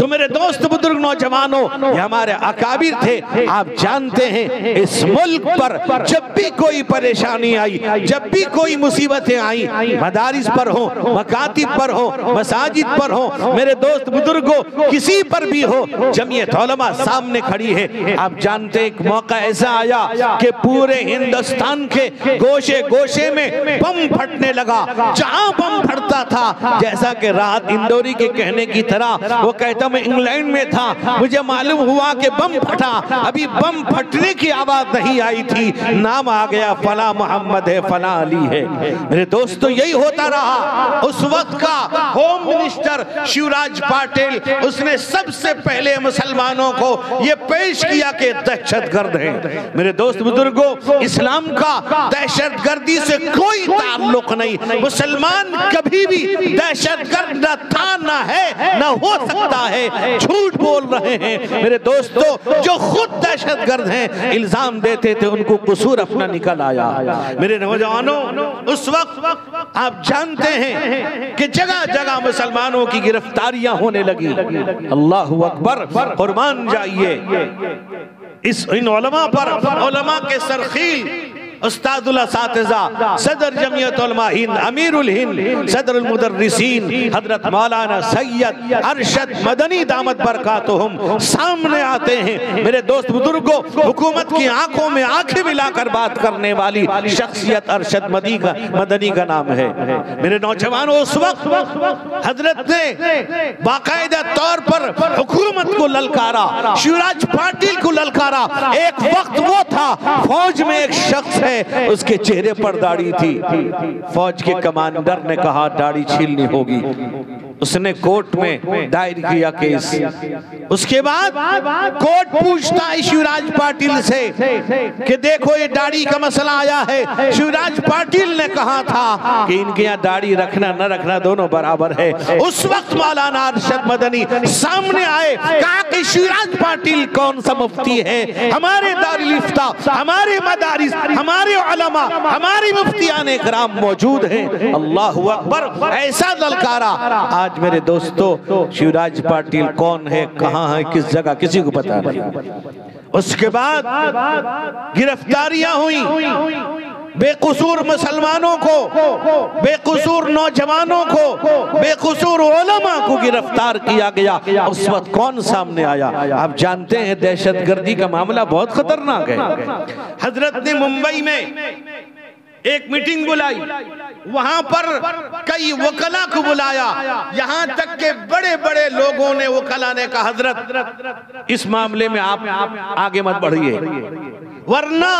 मेरे दोस्त बुजुर्ग नौजवानों, ये हमारे अकाबिर थे। आप जानते हैं इस मुल्क पर जब भी कोई परेशानी आई, जब भी कोई मुसीबतें आई, मदारिस पर हो, मकातिब पर हो, मसाजिद पर हो, मेरे दोस्त बुजुर्गों किसी पर भी हो, जमीयत उलमा सामने खड़ी है। आप जानते एक मौका ऐसा आया कि पूरे हिंदुस्तान के गोशे गोशे में बम फटने लगा। जहां बम फटता था, जैसा कि राहत इंदौरी के कहने की तरह, वो कहता मैं इंग्लैंड में था, मुझे मालूम हुआ कि बम फटा, अभी बम फटने की आवाज नहीं आई थी, नाम आ गया फला मोहम्मद है, फला अली है। मेरे दोस्तों यही होता रहा। उस वक्त का होम मिनिस्टर शिवराज पाटिल, उसने सबसे पहले मुसलमानों को यह पेश किया कि दहशतगर्द हैं। मेरे दोस्त बुजुर्गों, इस्लाम का दहशतगर्दी से कोई ताल्लुक नहीं। मुसलमान कभी भी दहशतगर्द न था, न है, न हो सकता है। झूठ बोल रहे हैं मेरे दोस्तों। जो खुद दहशतगर्द हैं, इल्जाम देते थे, उनको कसूर अपना निकल आया। मेरे नौजवानों, उस वक्त आप जानते हैं कि जगह जगह मुसलमानों की गिरफ्तारियां होने लगी। अल्लाह अकबर, कुर्बान जाइए इन उलमा पर। उलमा के सरखील उस्तादुल असातिज़ा, सदर जमीयत उलमा हिंद, अमीरुल हिंद, सदरुल मुदर्रिसीन हजरत मौलाना सैयद अरशद मदनी दामत बरकातुहुम सामने आते हैं। मेरे दोस्त बुजुर्गों, हुकूमत की आंखों में आंखें मिलाकर बात करने वाली शख्सियत अरशद मदनी का नाम है। मेरे नौजवानों, उस वक्त हजरत ने बाकायदा तौर पर हुकूमत को ललकारा, शिवराज पाटिल को ललकारा। एक वक्त वो था, फौज में एक शख्स, उसके चेहरे पर दाढ़ी थी। फौज के कमांडर ने कहा दाढ़ी छीलनी होगी। उसने कोर्ट में दायर किया केस। उसके बाद कोर्ट पूछता है शिवराज पाटिल से कि देखो ये दाढ़ी का मसला आया है। शिवराज पाटिल ने कहा था कि इनके यहाँ दाढ़ी रखना न रखना दोनों बराबर है। उस वक्त मौलाना अरशद मदनी सामने आए, कहा कि शिवराज पाटिल कौन सा मुफ्ती है? हमारे दारुल इफ्ता, हमारे मदारिस, हमारे उलमा, हमारी मुफ्तियान इकराम मौजूद हैं। अल्लाहु अकबर, ऐसा ललकारा। आज मेरे दोस्तों, शिवराज पाटिल कौन है, कहां है, किस जगह, किसी को पता नहीं। उसके बाद गिरफ्तारियां हुई, बेकसूर मुसलमानों को, बेकसूर नौजवानों को, बेकसूर उलमा को गिरफ्तार किया गया। उस वक्त कौन सामने आया? आप जानते हैं दहशतगर्दी का मामला बहुत खतरनाक है। हजरत ने मुंबई में एक मीटिंग बुलाई, वहां पर कई वकला को बुलाया। यहां तक के बड़े बड़े लोगों ने, वकला ने कहा हजरत इस मामले में आप आगे मत बढ़िए, वरना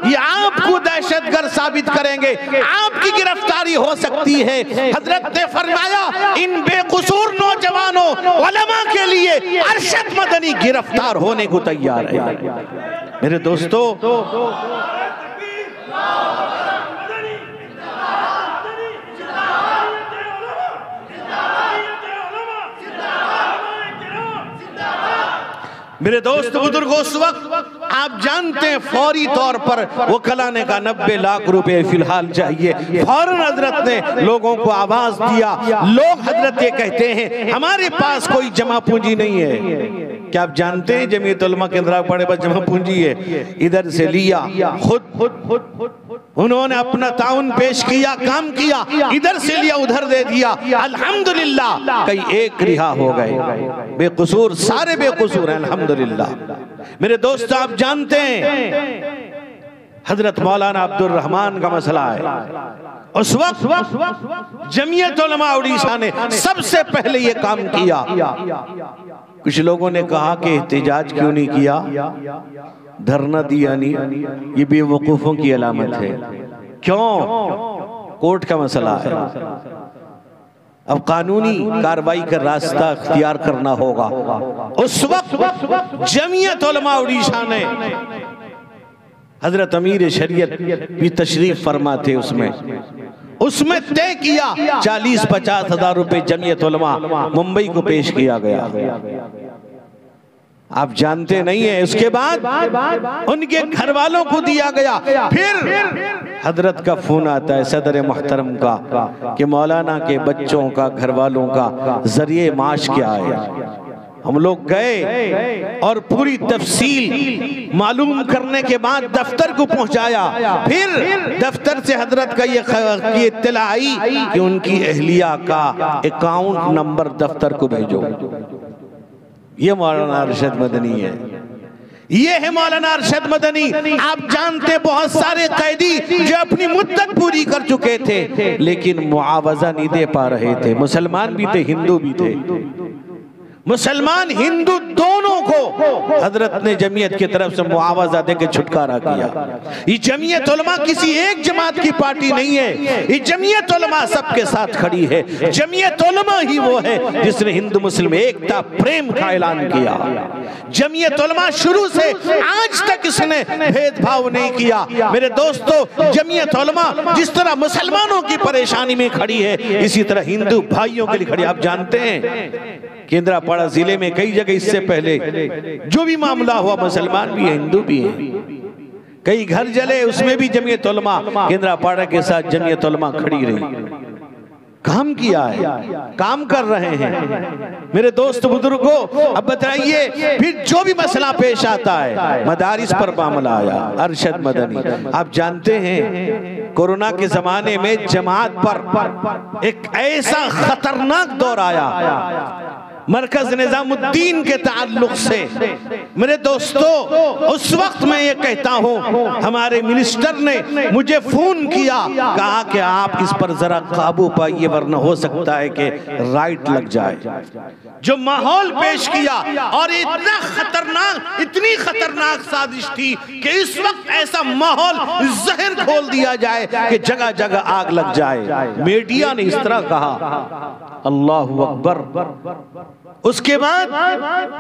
ये आपको दहशतगर्द साबित करेंगे, आपकी गिरफ्तारी हो सकती है। हजरत ने फरमाया इन बेकसूर नौजवानों उलमा के लिए अरशद मदनी गिरफ्तार होने को तैयार है। मेरे दोस्तों, मेरे दोस्त बुजुर्गों, उस वक्त आप जानते हैं फौरी तौर पर वकला ने कहा 90 लाख रुपए फिलहाल चाहिए। फौरन हजरत ने लोगों को आवाज दिया। लोग हजरत ये कहते हैं हमारे पास कोई जमा पूंजी नहीं है। क्या आप जानते हैं जमीयत उलमा के अंदर बड़े बस जमा पूंजी है, इधर से लिया, खुद उन्होंने अपना ताउन पेश किया, काम किया, इधर से लिया उधर दे दिया। अल्हम्दुलिल्लाह कई एक रिहा हो गए, बेकसूर सारे बेकसूर हैं अल्हम्दुलिल्लाह। मेरे दोस्त, आप जानते हैं हजरत मौलाना अब्दुल रहमान का मसला है। उस वक्त जमीयत उलमा उड़ीसा ने सबसे पहले ये काम किया। कुछ लोगों ने कहा कि एहतिजाज क्यों नहीं किया, धरना दिया नहीं, ये बेवकूफों की अलामत है। क्यों? कोर्ट का मसला है। अब कानूनी कार्रवाई का रास्ता इख्तियार करना होगा। उस वक्त जमीयत उलमा उड़ीसा ने, हजरत अमीर शरीयत भी तशरीफ फरमा थे, उसमें तय किया 40-50 हजार रुपए जमीयत उलमा मुंबई को पेश किया गया। आप जानते नहीं है, उसके बाद उनके घर वालों को दिया गया। फिर हजरत का फोन आता है सदर मुहतरम का कि मौलाना के बच्चों का, घर वालों का जरिए माश क्या है। हम लोग गए और पूरी तफसील मालूम करने के बाद दफ्तर को पहुंचाया। फिर दफ्तर से हजरत का ये इत्तला आई कि उनकी अहलिया का अकाउंट नंबर दफ्तर को भेजो। ये मौलाना अरशद मदनी है, ये है मौलाना अरशद मदनी। आप जानते बहुत सारे कैदी जो अपनी मुद्दत पूरी कर चुके थे लेकिन मुआवजा नहीं दे पा रहे थे। मुसलमान भी थे, हिंदू भी थे। मुसलमान हिंदू दोनों को हजरत ने जमीयत की तरफ से मुआवजा देकर छुटकारा किया। ये जमीयत उलमा किसी एक जमात की पार्टी नहीं है, ये जमीयत उलमा सबके साथ खड़ी है। जमीयत उलमा ही वो है जिसने हिंदू मुस्लिम एकता प्रेम का ऐलान किया। जमीयत उलमा शुरू से आज तक इसने भेदभाव नहीं किया। मेरे दोस्तों, जमीयत उलमा जिस तरह मुसलमानों की परेशानी में खड़ी है, इसी तरह हिंदू भाइयों के लिए खड़ी। आप जानते हैं केंद्रापाड़ा जिले में कई जगह इससे पहले जो भी मामला हुआ, मुसलमान भी है, हिंदू भी है, कई घर जले, उसमें भी जमीयत उलमा केंद्रापाड़ा के साथ जमीयत उलमा खड़ी रही। काम किया है, काम कर रहे हैं। मेरे दोस्त बुजुर्गों, अब बताइए फिर जो भी मसला पेश आता है, मदारिस पर मामला आया, अरशद मदनी। आप जानते हैं कोरोना के जमाने में जमात पर एक ऐसा खतरनाक दौर आया मरकज निजामुद्दीन के ताल्लुक से। मेरे दोस्तों, उस वक्त मैं ये कहता हूँ, हमारे मिनिस्टर ने मुझे फोन किया, कहा कि आप इस पर जरा काबू पाइए वरना हो सकता है कि राइट लग जाए। जो माहौल पेश किया, और इतना खतरनाक, इतनी खतरनाक साजिश थी कि इस वक्त ऐसा माहौल जहर खोल दिया जाए कि जगह जगह आग लग जाए। मीडिया ने इस तरह कहा, अल्लाहु अकबर। उसके बाद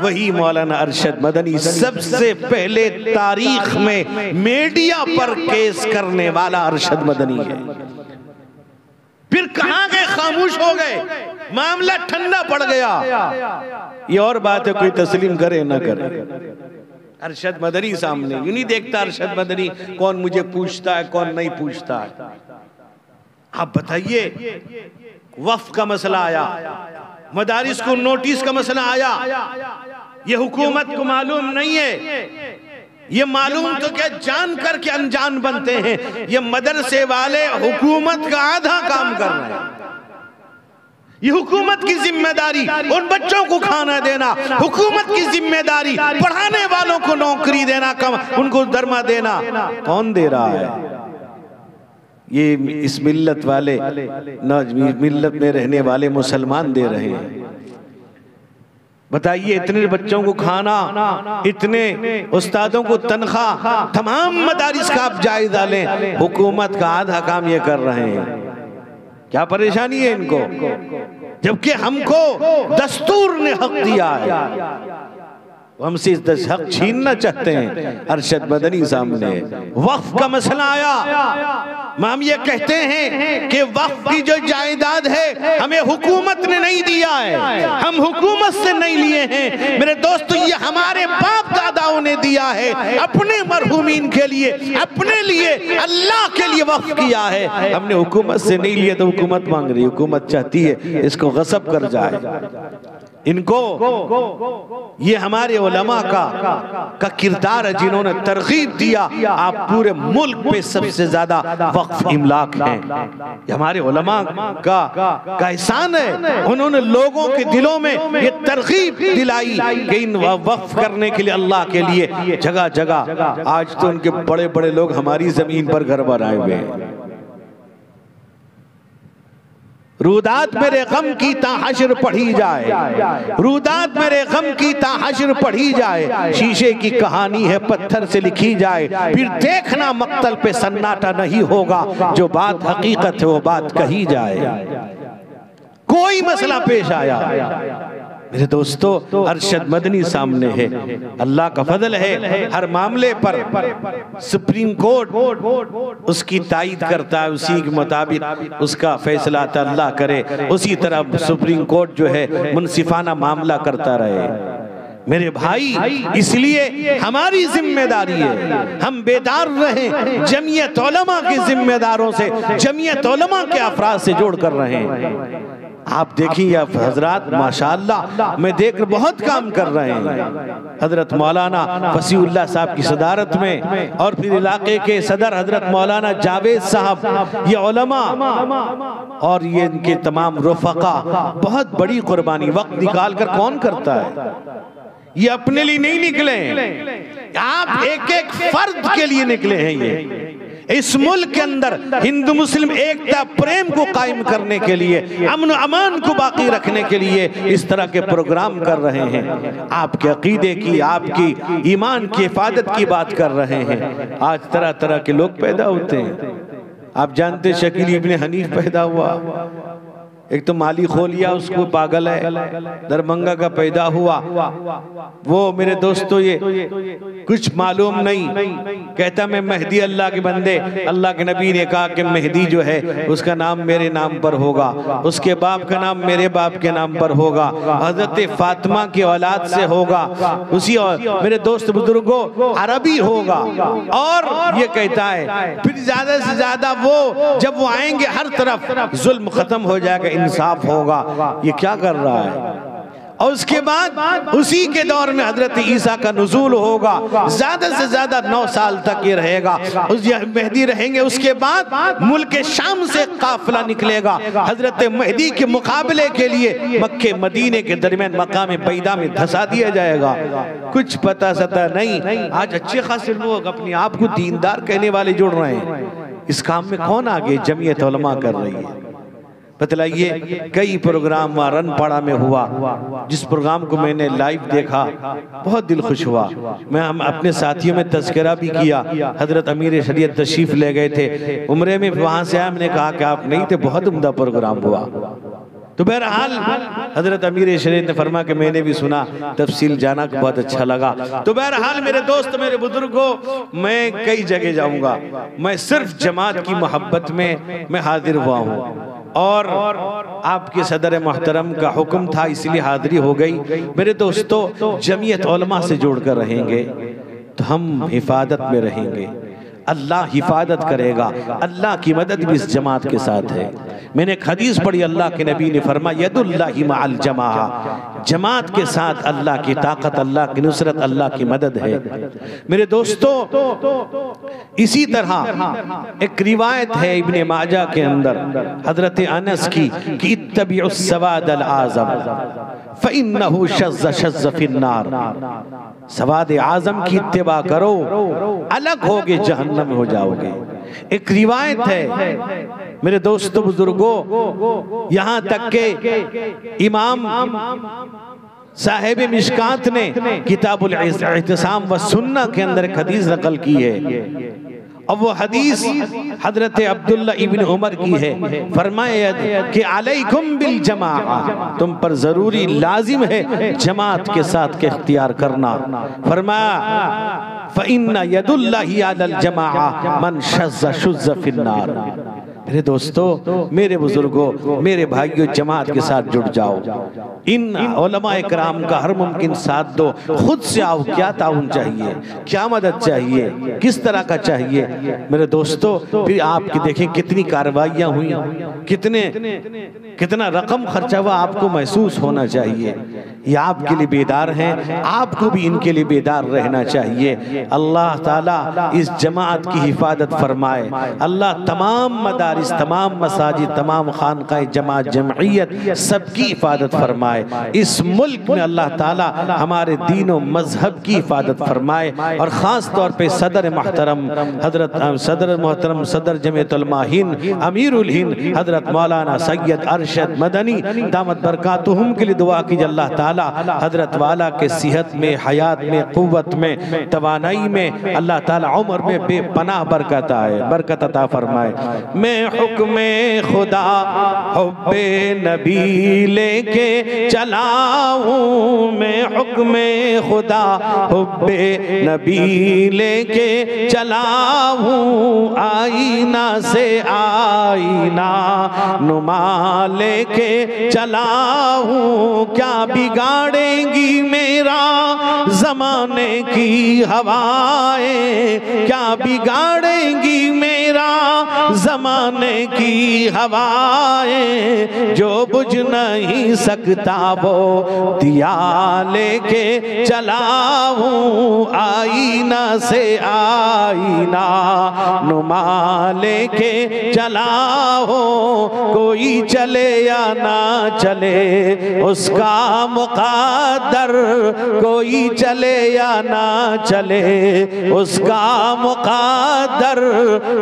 वही मौलाना अरशद मदनी सबसे पहले तारीख में मीडिया पर केस करने वाला अरशद मदनी है। फिर कहां गए? खामोश हो गए, मामला ठंडा पड़ गया। ये और बात है, कोई तस्लीम करे ना करे, अरशद मदनी सामने यूं नहीं देखता अरशद मदनी कौन मुझे पूछता है कौन नहीं पूछता है। आप बताइए, वक्फ का मसला आया, मदारिस को नोटिस का मसला आया, ये हुकूमत को मालूम नहीं है। ये मालूम तो क्या, जान कर के अनजान बनते हैं। ये मदरसे वाले हुकूमत का आधा काम कर रहे हैं। ये हुकूमत की जिम्मेदारी उन बच्चों को खाना देना, हुकूमत की जिम्मेदारी पढ़ाने वालों को नौकरी देना, उनको दरमा देना। कौन दे रहा है? ये इस मिल्लत वाले, न मिल्लत में रहने वाले मुसलमान दे रहे हैं। बताइए, इतने बच्चों को खाना, इतने उस्तादों को तनख्वाह, तमाम मदारिस का आप जायजा लें, हुकूमत का आधा काम ये कर रहे हैं। क्या परेशानी है इनको? जबकि हमको दस्तूर ने हक दिया है, हमसे इस हक छीनना चाहते हैं। अरशद मदनी सामने वक्फ का मसला आया, हम ये कहते हैं कि वक्फ की जो जायदाद है हमें हुकूमत ने नहीं दिया है, हम हुकूमत से नहीं लिए हैं। मेरे दोस्तों, ये हमारे बाप दादाओं ने दिया है, अपने मरहूमीन के लिए, अपने लिए, अल्लाह के लिए वक्फ किया है। हमने हुकूमत से नहीं लिए तो हुकूमत मांग रही, हुकूमत चाहती है इसको गसब कर जाए। इनको, ये हमारे उलमा का किरदार है जिन्होंने तरगीब दिया। आप पूरे मुल्क पे सबसे ज्यादा वक्फ इमलाक हैं, ये हमारे उलमा का एहसान है। उन्होंने लोगों के दिलों में ये तरगीब दिलाई कि इन वक्फ करने के लिए, अल्लाह के लिए जगह जगह। आज तो उनके बड़े बड़े लोग हमारी जमीन पर घर बनाए हुए हैं। रूदात मेरे गम की ताहशर पढ़ी जाए, रूदात मेरे गम की ताहशर पढ़ी जाए, शीशे की कहानी है पत्थर से लिखी जाए, फिर देखना मक्तल पे सन्नाटा नहीं होगा, जो बात हकीकत है वो बात कही जाए। कोई मसला पेश आया, मेरे दोस्तों, अरशद मदनी सामने है। अल्लाह का फजल है, हर मामले पर सुप्रीम कोर्ट उसकी तायीद करता है, उसी के मुताबिक उसका फैसला आता। अल्लाह करे उसी तरह सुप्रीम कोर्ट जो है मुनसिफाना मामला करता रहे। मेरे भाई, इसलिए हमारी जिम्मेदारी है हम बेदार रहें, जमीयत उलमा के जिम्मेदारों से, जमीयत उलमा के अफराद से जोड़ कर रहे हैं। आप देखिए आप हजरात माशाअल्लाह मैं देख बहुत काम कर रहे हैं। हजरत मौलाना फसीउल्लाह साहब की सदारत में और फिर इलाके के सदर हजरत मौलाना जावेद साहब, ये उलमा और ये इनके तमाम रफ़क़ा बहुत बड़ी कुर्बानी वक्त निकाल कर कौन करता है। ये अपने लिए नहीं निकले, आप एक एक फर्द के लिए निकले हैं। ये इस मुल्क के अंदर हिंदू मुस्लिम एकता प्रेम को कायम करने के लिए, अमन अमान को बाकी रखने के लिए इस तरह के प्रोग्राम कर रहे हैं। आपके अकीदे की, आपकी ईमान की हिफाजत की बात कर रहे हैं। आज तरह तरह के लोग पैदा होते हैं। आप जानते शकील इब्ने हनीफ पैदा हुआ, एक तो माली खोलिया उसको पागल है, दरभंगा का पैदा हुआ। वो मेरे दोस्तों ये कुछ मालूम नहीं, कहता मैं मेहदी अल्लाह के बंदे, अल्लाह के नबी ने कहा कि मेहदी जो है उसका नाम मेरे नाम पर होगा, उसके बाप का नाम मेरे बाप के नाम पर होगा, हजरत फातिमा की औलाद से होगा, उसी और मेरे दोस्त बुजुर्गों अरबी होगा। और ये कहता है फिर ज्यादा से ज्यादा वो जब वो आएंगे हर तरफ जुल्म खत्म हो जाएगा, इंसाफ होगा। ये क्या कर रहा है। और उसके बाद उसी के दौर में हजरत ईसा का नुज़ूल होगा, ज्यादा से ज्यादा 9 साल तक ये रहेगा, उस मेहदी रहेंगे। उसके बाद मुल्क शाम से काफिला निकलेगा, हजरत मेहदी के मुकाबले के लिए मक्के मदीने के दरमियान मकाम बैदा में धसा दिया जाएगा। कुछ पता सता नहीं। आज अच्छे खासे लोग अपने आप को दीनदार कहने वाले जुड़ रहे हैं। इस काम में कौन आगे जमीयत उलमा कर रही है। बतलाइए, कई प्रोग्राम वहाँ रनपाड़ा में हुआ, जिस प्रोग्राम को मैंने लाइव देखा बहुत दिल खुश हुआ। मैं हम अपने साथियों में तज़किरा भी किया। हजरत अमीर शरीयत तशरीफ ले गए थे उम्रे में, वहाँ से आया, मैंने कहा कि आप नहीं थे, बहुत उम्दा प्रोग्राम हुआ। तो बहरहाल हजरत अमीर शरीयत ने फरमा कि मैंने भी सुना, तफसील जाना को बहुत अच्छा लगा। तो बहरहाल मेरे दोस्त मेरे बुजुर्गों, मैं कई जगह जाऊंगा, मैं सिर्फ जमात की मोहब्बत में मैं हाजिर हुआ हूँ और आपके सदर मोहतरम का हुक्म था इसलिए हाजिरी हो गई। मेरे दोस्तों, जमीयत उलमा से जोड़कर रहेंगे तो हम हिफाजत में रहेंगे, अल्लाह हिफाजत करेगा। अल्लाह की मदद भी इस जमात के साथ है। मैंने एक हदीस पढ़ी, अल्लाह के नबी ने फरमाया यदुल्लाहि मअल जमाआ, जमात के साथ अल्लाह की ताकत, अल्लाह की नुसरत, अल्लाह की मदद है। मेरे दोस्तों, इसी तरह एक रिवायत है इब्ने माजा के अंदर हजरत अनस की कि इत्तबिउस सवाद अल आज़म फ़इन्नहु शज़्ज़ शज़्ज़ फ़िन्नार, सवाद आज़म की इत्तिबा करो, अलग होगे जहन्नम में हो जाओगे। एक रिवायत है मेरे दोस्तों बुजुर्गों, यहाँ तक के इमाम साहिब मिशकात ने किताबुल इत्तिसाम व सुन्ना के अंदर एक हदीस नकल की है। और वो हदीस हजरत अब्दुल्ला इब्न उमर की है। फरमाया कि अलैकुम बिल जमाआ, तुम पर जरूरी लाजिम है जमात के साथ के इख्तियार करना। फरमाया फ़इन्ना यदुल्लाहि अलल जमाआ मन शज़्ज़ शुज़्ज़ फिन्नार। मेरे दोस्तों, मेरे बुजुर्गों, मेरे भाइयों, जमात के साथ जुड़ जाओ, इन उलमा इकराम का हर मुमकिन साथ दो। खुद से आओ, क्या ताउन चाहिए, क्या मदद चाहिए, किस तरह का चाहिए। मेरे दोस्तों, फिर आपकी देखें कितनी कार्रवाइयाँ हुई, कितना रकम खर्चा हुआ, आपको महसूस होना चाहिए। ये आपके लिए बेदार हैं, आपको भी इनके लिए बेदार रहना चाहिए। अल्लाह ताला इस जमात की हिफाजत फरमाए। अल्लाह तमाम मदारिस, तमाम मसाजिद, तमाम खानकाए जमात जमइयत सबकी हिफाजत फरमाए। इस मुल्क में अल्लाह ताला हमारे दीन और मजहब की हिफाजत फरमाए। और ख़ास तौर पे सदर मोहतरम सदर जमीयत उलमा हिंद अमीरुल हिंद हजरत मौलाना सैयद अरशद मदनी दामत बरकातुहुम के लिए दुआ कीजिए। अल्लाह ताला हजरत वाला के सेहत में, हयात में, क़ुव्वत में, तवानाई में, अल्लाह ताला उम्र में बेपनाह बरकत अता फरमाए। मैं हुक्मे खुदा हुब्बे नबी लेके चला हूँ, मैं हुक्मे खुदा हुब्बे नबी लेके चला हूँ, आईना से आईना नुमा लेके चला हूँ, क्या बिगाड़ेंगी मेरा ज़माने की हवाएं क्या बिगाड़ेंगी मेरा ज़माने की हवाएं, जो बुझ नहीं सकता वो दिया लेके चलाऊं, आईना से आईना नुमा लेके चलाओ, कोई चले या ना चले उसका मुक़द्दर, कोई चले या ना चले उसका मुक़द्दर,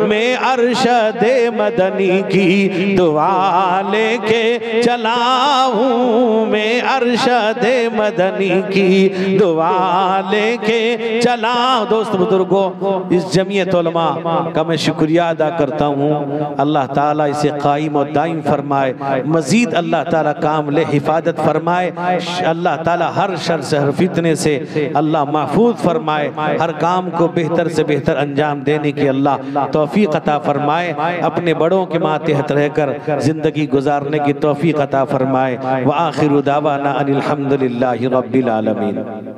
मैं अरशद मदनी की दुआ लेके चलाऊं, मैं अरशद मदनी की दुआ लेके चलाऊं। दोस्त बुजुर्गों, इस जमीयत उलमा का मैं शुक्रिया अदा करता हूँ। अल्लाह ताला इसे कायम और दायम फरमाए, मजीद अल्लाह ताला काम ले हिफाजत फरमाए, अल्लाह ताला हर शर से हर फितने से अल्लाह महफूज फरमाए, हर काम को बेहतर से बेहतर अंजाम देने की अल्लाह तौफीक अता फरमाए, अपने बड़ों के मातहत रहकर जिंदगी गुजारने की तौफीक अता फरमाए। व आखिरु दावाना अनिल हम्दुलिल्लाहि रब्बिल आलमीन।